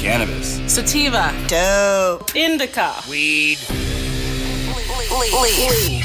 Cannabis. Sativa. Dope. Indica. Weed. Leaf.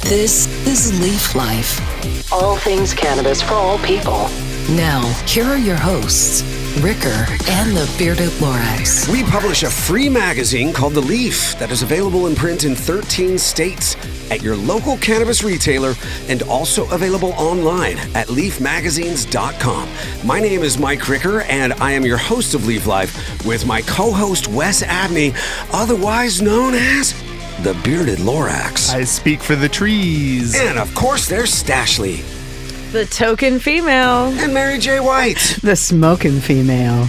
This is Leaf Life. All things cannabis for all people. Now, here are your hosts, Ricker and the Bearded Lorax. We publish a free magazine called The Leaf that is available in print in 13 states at your local cannabis retailer and also available online at leafmagazines.com. My name is Mike Ricker and I am your host of Leaf Life with my co-host Wes Abney, otherwise known as the Bearded Lorax. I speak for the trees. And of course there's Stashley. The token female. And Mary J. White. The smoking female.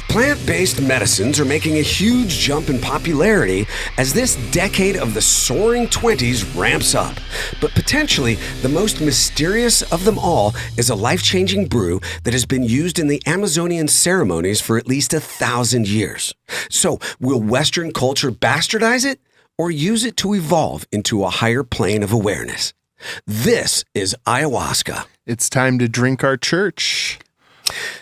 Plant-based medicines are making a huge jump in popularity as this decade of the soaring 20s ramps up. But potentially, the most mysterious of them all is a life-changing brew that has been used in the Amazonian ceremonies for at least 1,000 years. So, will Western culture bastardize it or use it to evolve into a higher plane of awareness? This is ayahuasca. It's time to drink our church.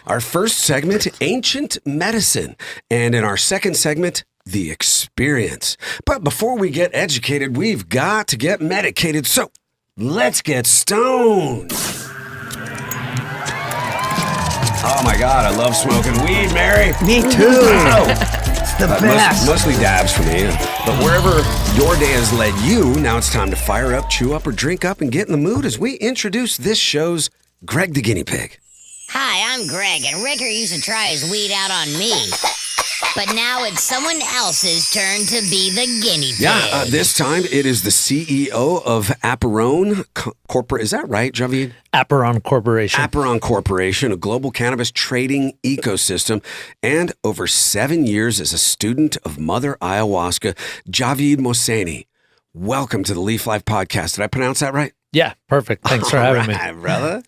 Our first segment, Ancient Medicine. And in our second segment, The Experience. But before we get educated, we've got to get medicated. So let's get stoned. Oh my God, I love smoking weed, Mary. Me too. The best. Mostly dabs for me. But wherever your day has led you, now it's time to fire up, chew up, or drink up and get in the mood as we introduce this show's Greg the Guinea Pig. Hi, I'm Greg, and Ricker used to try his weed out on me. But now it's someone else's turn to be the guinea pig. Yeah, this time it is the CEO of APERONE Corporation. Is that right, JHAVID? APERONE Corporation. APERONE Corporation, a global cannabis trading ecosystem, and over 7 years as a student of Mother Ayahuasca, JHAVID Mohseni. Welcome to the Leaf Life Podcast. Did I pronounce that right? Yeah, perfect. Thanks for having me. Brother.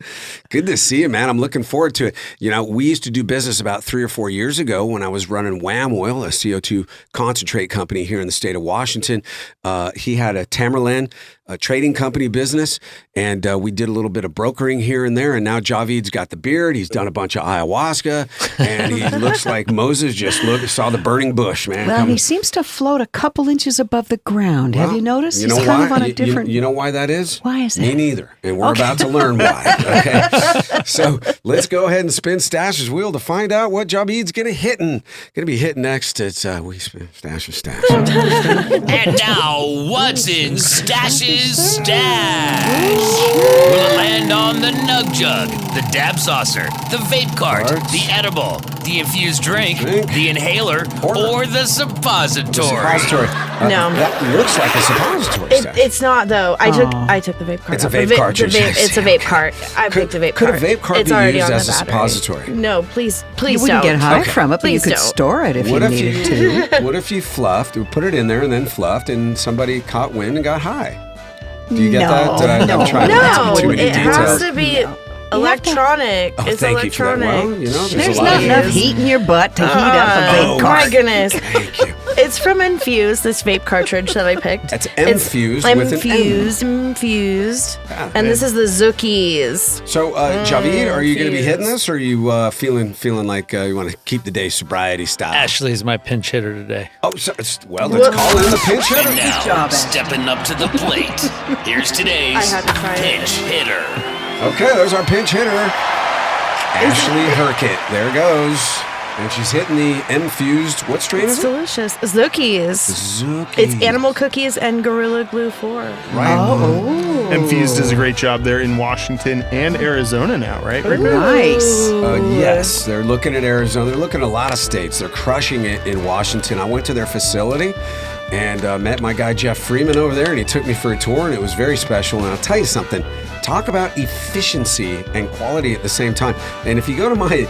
Good to see you, man. I'm looking forward to it. You know, we used to do business about 3 or 4 years ago when I was running Wham Oil, a CO2 concentrate company here in the state of Washington. He had a Tamerlan, a trading company business, and we did a little bit of brokering here and there. And now JHAVID's got the beard. He's done a bunch of ayahuasca, and he looks like Moses just saw the burning bush, man. Well, he seems to float a couple inches above the ground. Have you noticed? You know He's why? kind of on a different... You know why that is? Why is that? Me neither. And we're about to learn why. Okay. So let's go ahead and spin Stash's wheel to find out what JHAVID's going to be hitting next. It's we spin Stash's stash. And now, what's in Stash's stash? Will it land on the nug jug, the dab saucer, the vape cart, the edible, the infused drink, the inhaler, or the suppository? No. That looks like a suppository stash. It's not though. I took the vape cart. It's a off. vape cartridge. It's a vape cart. I picked a vape Could cart. a vape cart It's be already used on as the a battery. suppository? No, please You wouldn't get high from it, but you Please could don't. store it if you needed to. What if you fluffed, you put it in there and then fluffed, and somebody caught wind and got high? Do you get that? I'm trying not to too many it details. has to be electronic. Oh, it's thank you for that. electronic. Well, you know, There's a lot not of enough heat in your butt to heat up a vape cart. My goodness. Thank you. It's from MFused, this vape cartridge that I picked. That's MFused with an M. MFused. Ah, And this is the Zookies. So, JHAVID, are you going to be hitting this, or are you feeling like you want to keep the day sobriety style? Ashley is my pinch hitter today. Oh, so let's call in the pinch hitter. And now, stepping up to the plate, here's today's I had to try it. pinch hitter. Okay, there's our pinch hitter. Ashley Herkett. There it goes. And she's hitting the MFused. What strain It's is it? delicious. Zookies. Zookies. It's animal cookies and Gorilla Glue 4. Right. MFused does a great job there in Washington and Arizona now, right? Nice. Yes, they're looking at Arizona. They're looking at a lot of states. They're crushing it in Washington. I went to their facility and met my guy Jeff Freeman over there, and he took me for a tour, and it was very special. And I'll tell you something. Talk about efficiency and quality at the same time. And if you go to my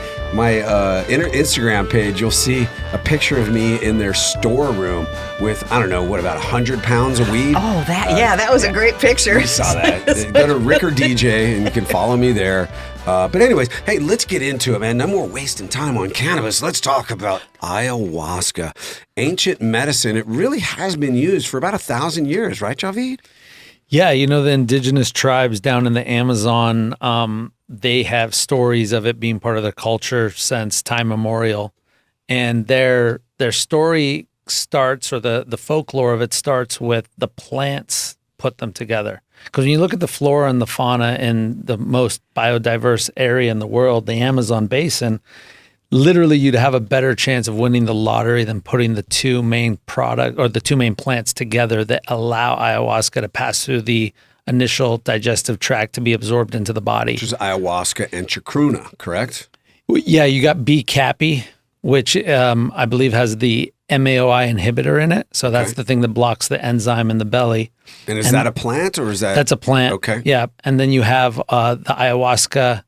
Instagram page, you'll see a picture of me in their storeroom with, I don't know, about 100 pounds of weed. Oh, that was a great picture. We saw that. Go to Ricker DJ and you can follow me there. But anyways, hey, let's get into it, man. No more wasting time on cannabis. Let's talk about ayahuasca. Ancient medicine. It really has been used for about 1,000 years, right, JHAVID? Yeah, you know, the indigenous tribes down in the Amazon, they have stories of it being part of their culture since time immemorial. And their story starts, or the folklore of it starts with the plants put them together. Because when you look at the flora and the fauna in the most biodiverse area in the world, the Amazon basin, literally you'd have a better chance of winning the lottery than putting the two main plants together that allow ayahuasca to pass through the initial digestive tract to be absorbed into the body. Which is ayahuasca and chacruna, correct? Yeah, you got B. capi, which I believe has the MAOI inhibitor in it. So that's the thing that blocks the enzyme in the belly. And is that a plant or is that? That's a plant. Okay. Yeah. And then you have the ayahuasca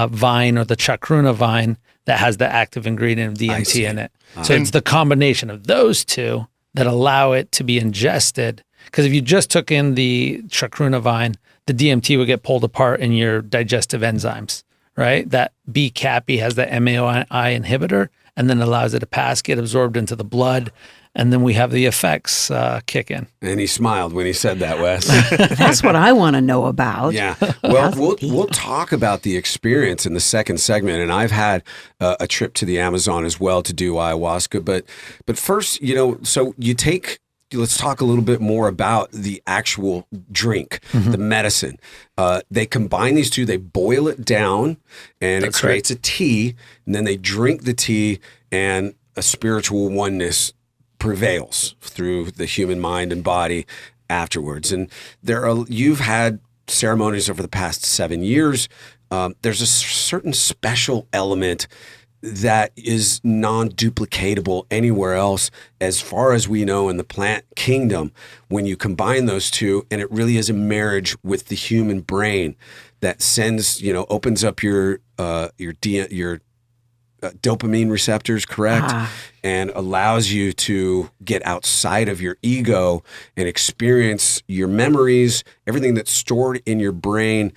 vine, or the chacruna vine, that has the active ingredient of DMT in it. So it's the combination of those two that allow it to be ingested. Because if you just took in the chacruna vine, the DMT would get pulled apart in your digestive enzymes, right? That B. capi has the MAOI inhibitor, and then allows it to pass, get absorbed into the blood, and then we have the effects kick in. And he smiled when he said that, Wes. That's what I want to know about. Yeah. Well, we'll talk about the experience in the second segment, and I've had a trip to the Amazon as well to do ayahuasca. But first, so you take. Let's talk a little bit more about the actual drink, the medicine. They combine these two, they boil it down, and it creates a tea, and then they drink the tea, and a spiritual oneness prevails through the human mind and body afterwards. And you've had ceremonies over the past 7 years. There's a certain special element that is non-duplicatable anywhere else, as far as we know in the plant kingdom, when you combine those two, and it really is a marriage with the human brain that sends, opens up your dopamine receptors, correct? And allows you to get outside of your ego and experience your memories, everything that's stored in your brain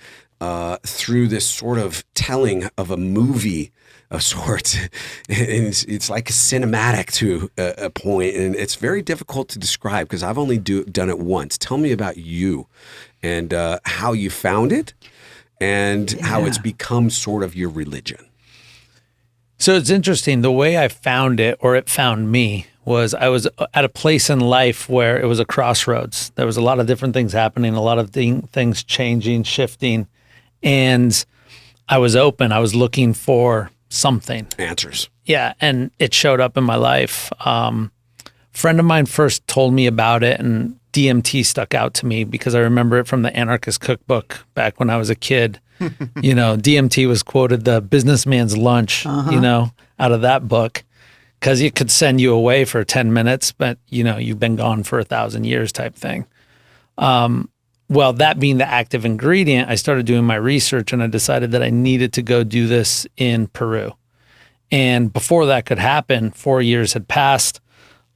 through this sort of telling of a movie of sorts. And it's like a cinematic to a point, and it's very difficult to describe because I've only done it once. Tell me about you and how you found it and how it's become sort of your religion. So it's interesting. The way I found it, or it found me, was I was at a place in life where it was a crossroads. There was a lot of different things happening, a lot of things changing, shifting, and I was open. I was looking for something. Answers. Yeah, and it showed up in my life. Friend of mine first told me about it, and DMT stuck out to me because I remember it from the Anarchist Cookbook back when I was a kid. DMT was quoted the businessman's lunch, out of that book, because it could send you away for 10 minutes, but, you've been gone for 1,000 years type thing. Well, that being the active ingredient, I started doing my research, and I decided that I needed to go do this in Peru. And before that could happen, 4 years had passed,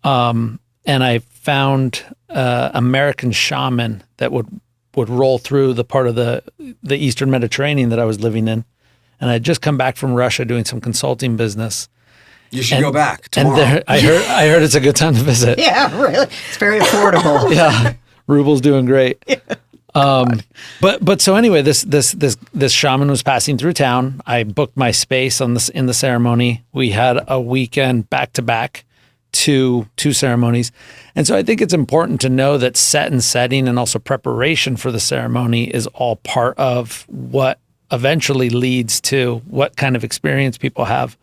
and I found American shaman that would roll through the part of the Eastern Mediterranean that I was living in. And I had just come back from Russia doing some consulting business. You should go back tomorrow. And I heard it's a good time to visit. Yeah, really. It's very affordable. Yeah. Ruble's doing great. But so anyway, this shaman was passing through town. I booked my space in the ceremony. We had a weekend back to back, two ceremonies. And so I think it's important to know that set and setting and also preparation for the ceremony is all part of what eventually leads to what kind of experience people have.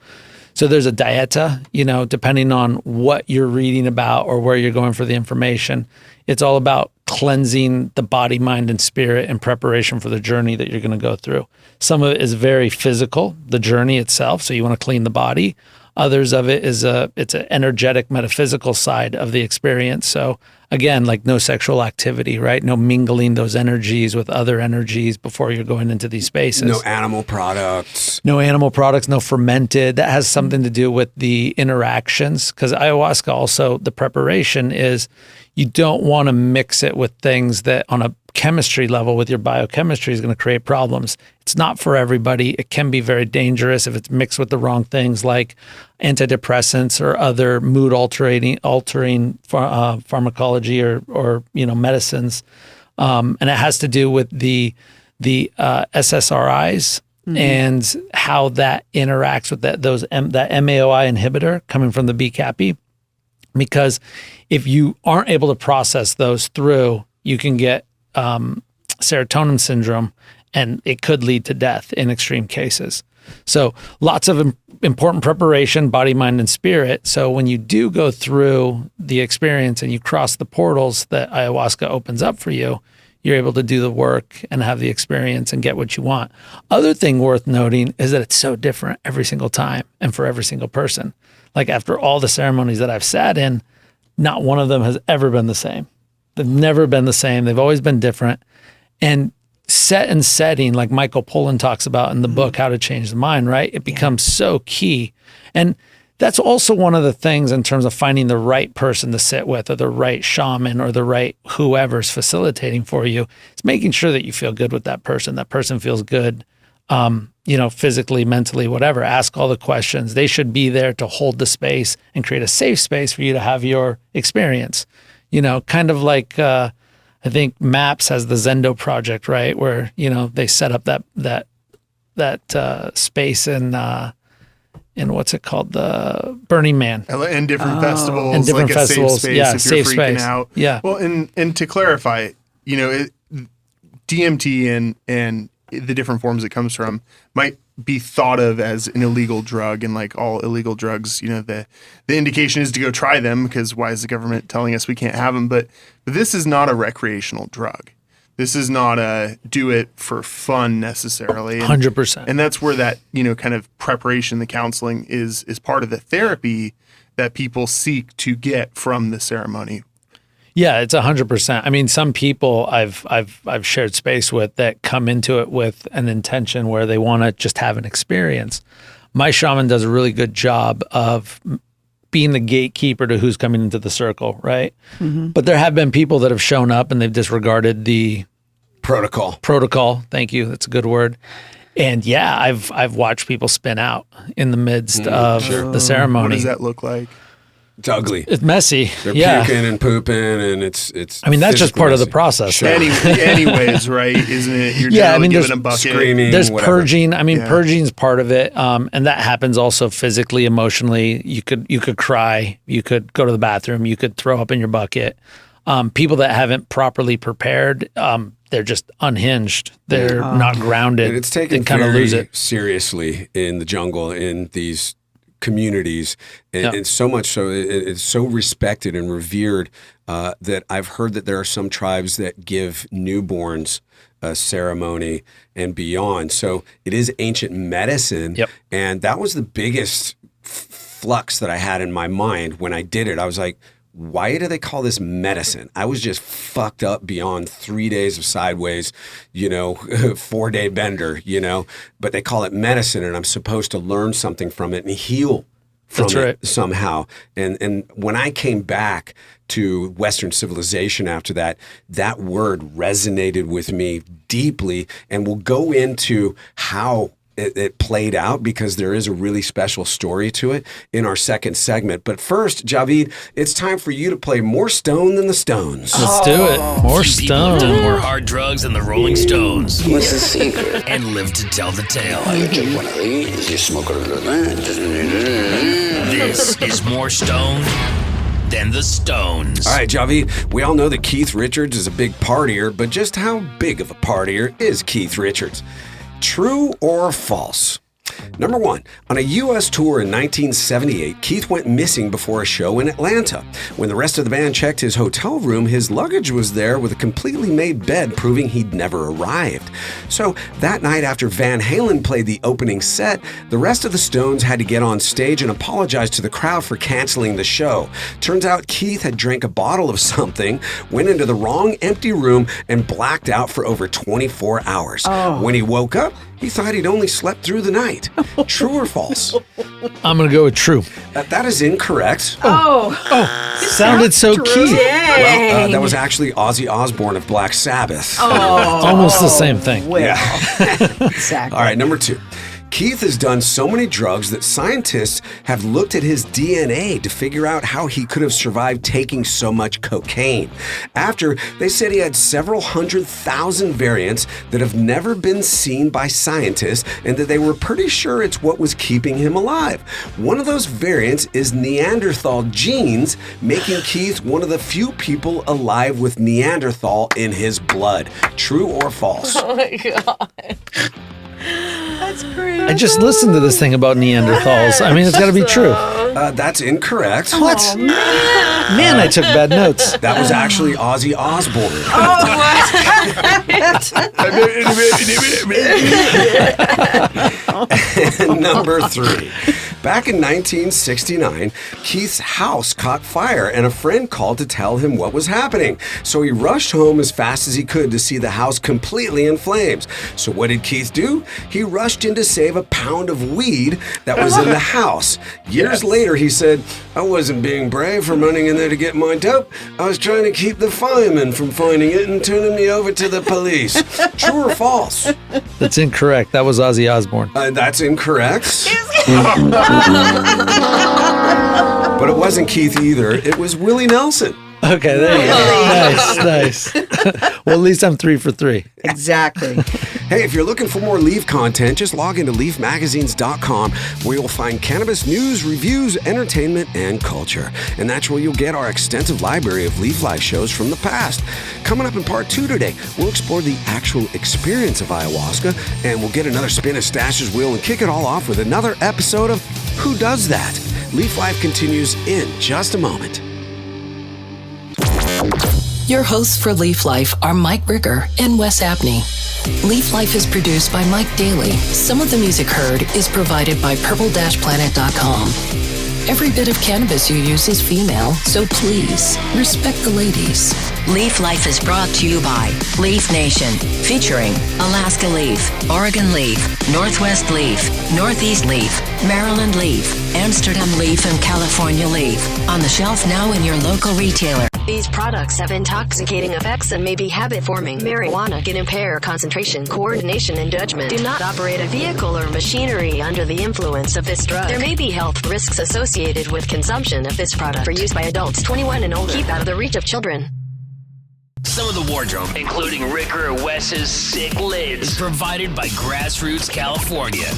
So there's a dieta, depending on what you're reading about or where you're going for the information. It's all about cleansing the body, mind, and spirit in preparation for the journey that you're going to go through. Some of it is very physical, the journey itself. So you want to clean the body. Others of it is it's an energetic, metaphysical side of the experience. So again, like no sexual activity, right? No mingling those energies with other energies before you're going into these spaces. No animal products. No animal products, no fermented. That has something to do with the interactions, because ayahuasca also, the preparation is you don't want to mix it with things that on a chemistry level with your biochemistry is going to create problems. It's not for everybody. It can be very dangerous if it's mixed with the wrong things like antidepressants or other mood altering pharmacology or medicines. And it has to do with the SSRIs and how that interacts with that MAOI inhibitor coming from the BCAPI. Because if you aren't able to process those through, you can get serotonin syndrome, and it could lead to death in extreme cases. So lots of important preparation, body, mind, and spirit. So when you do go through the experience and you cross the portals that ayahuasca opens up for you, you're able to do the work and have the experience and get what you want. Other thing worth noting is that it's so different every single time and for every single person. Like after all the ceremonies that I've sat in, not one of them has ever been the same. They've never been the same. They've always been different. And set and setting, like Michael Pollan talks about in the book, How to Change the Mind, right? It becomes so key. And that's also one of the things in terms of finding the right person to sit with, or the right shaman, or the right whoever's facilitating for you. It's making sure that you feel good with that person. That person feels good, physically, mentally, whatever. Ask all the questions. They should be there to hold the space and create a safe space for you to have your experience. Kind of like, I think MAPS has the Zendo project, right? Where, they set up that space in what's it called? The Burning Man. And different festivals. And different like festivals. A safe space Yeah, if safe you're freaking space. out. Yeah. Well, and to clarify, DMT and the different forms it comes from might be thought of as an illegal drug, and like all illegal drugs, the indication is to go try them, because why is the government telling us we can't have them? But this is not a recreational drug. This is not a do it for fun necessarily. 100%. And that's where that, kind of preparation, the counseling is part of the therapy that people seek to get from the ceremony. Yeah, it's 100%. I mean, some people I've shared space with that come into it with an intention where they want to just have an experience. My shaman does a really good job of being the gatekeeper to who's coming into the circle, right? Mm-hmm. But there have been people that have shown up and they've disregarded the protocol. Thank you. That's a good word. And yeah, I've watched people spin out in the midst of the ceremony. What does that look like? It's ugly. It's messy. They're yeah. puking and pooping, and it's. I mean, that's just part messy. of the process. Sure. Anyways, right? Isn't it? You're generally giving them bucket. Screaming, there's whatever. purging. I mean, purging's part of it, and that happens also physically, emotionally. You could cry. You could go to the bathroom. You could throw up in your bucket. People that haven't properly prepared, they're just unhinged. They're not grounded. And it's taken kind of lose it seriously in the jungle, in these communities, and so much so it's so respected and revered that I've heard that there are some tribes that give newborns a ceremony and beyond. So it is ancient medicine, and that was the biggest flux that I had in my mind when I did it. I was like, why do they call this medicine? I was just fucked up beyond 3 days of sideways, 4-day bender, but they call it medicine, and I'm supposed to learn something from it and heal from it somehow. And when I came back to Western civilization after that, that word resonated with me deeply, and we'll go into how it played out, because there is a really special story to it in our second segment. But first, Javid, it's time for you to play More Stone Than the Stones. Let's do it. More Few people have stone. done more hard drugs than the Rolling Stones What's the secret? and live to tell the tale. You take one of these, you smoke a little of that. This is More Stone Than the Stones. All right, Javid, we all know that Keith Richards is a big partier, but just how big of a partier is Keith Richards? True or false? Number one, on a U.S. tour in 1978, Keith went missing before a show in Atlanta. When the rest of the band checked his hotel room, his luggage was there with a completely made bed proving he'd never arrived. So that night after Van Halen played the opening set, the rest of the Stones had to get on stage and apologize to the crowd for canceling the show. Turns out Keith had drank a bottle of something, went into the wrong empty room, and blacked out for over 24 hours. When he woke up, he thought he'd only slept through the night. True or false? I'm going to go with true. That is incorrect. Sounded so Keith. Well, that was actually Ozzy Osbourne of Black Sabbath. Almost the same thing. Yeah. Exactly. All right, number two. Keith has done so many drugs that scientists have looked at his DNA to figure out how he could have survived taking so much cocaine. After, they said he had several 100,000 variants that have never been seen by scientists and that they were pretty sure it's what was keeping him alive. One of those variants is Neanderthal genes, making Keith one of the few people alive with Neanderthal in his blood. True or false? Oh my God. That's crazy. I just listened to this thing about Neanderthals. I mean, it's got to be true. That's incorrect. What? Oh, man. Man, I took bad notes. That was actually Ozzy Osbourne. And number 3. Back in 1969, Keith's house caught fire and a friend called to tell him what was happening. So he rushed home as fast as he could to see the house completely in flames. So what did Keith do? He rushed in to save a pound of weed that was in the house. Years later, he said, "I wasn't being brave from running in there to get my dope. I was trying to keep the firemen from finding it and turning me over to the police." True or false? That's incorrect. That was Ozzy Osbourne. That's incorrect. But it wasn't Keith either. It was Willie Nelson. Okay, there you go. Nice. Well, at least I'm 3 for 3. Exactly. Hey, if you're looking for more Leaf content, just log into leafmagazines.com where you'll find cannabis news, reviews, entertainment, and culture. And that's where you'll get our extensive library of Leaf Life shows from the past. Coming up in part 2 today, we'll explore the actual experience of ayahuasca, and we'll get another spin of Stash's wheel and kick it all off with another episode of Who Does That? Leaf Life continues in just a moment. Your hosts for Leaf Life are Mike Ricker and Wes Abney. Leaf Life is produced by Mike Daly. Some of the music heard is provided by purple-planet.com. Every bit of cannabis you use is female, so please respect the ladies. Leaf Life is brought to you by Leaf Nation, featuring Alaska Leaf, Oregon Leaf, Northwest Leaf, Northeast Leaf, Maryland Leaf, Amsterdam Leaf, and California Leaf. On the shelf now in your local retailer. These products have intoxicating effects and may be habit-forming. Marijuana can impair concentration, coordination, and judgment. Do not operate a vehicle or machinery under the influence of this drug. There may be health risks associated with consumption of this product. For use by adults 21 and older. Keep out of the reach of children. Some of the wardrobe, including Ricker or Wes's sick lids, is provided by Grassroots California.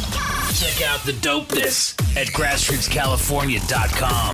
Check out the dopeness at grassrootscalifornia.com.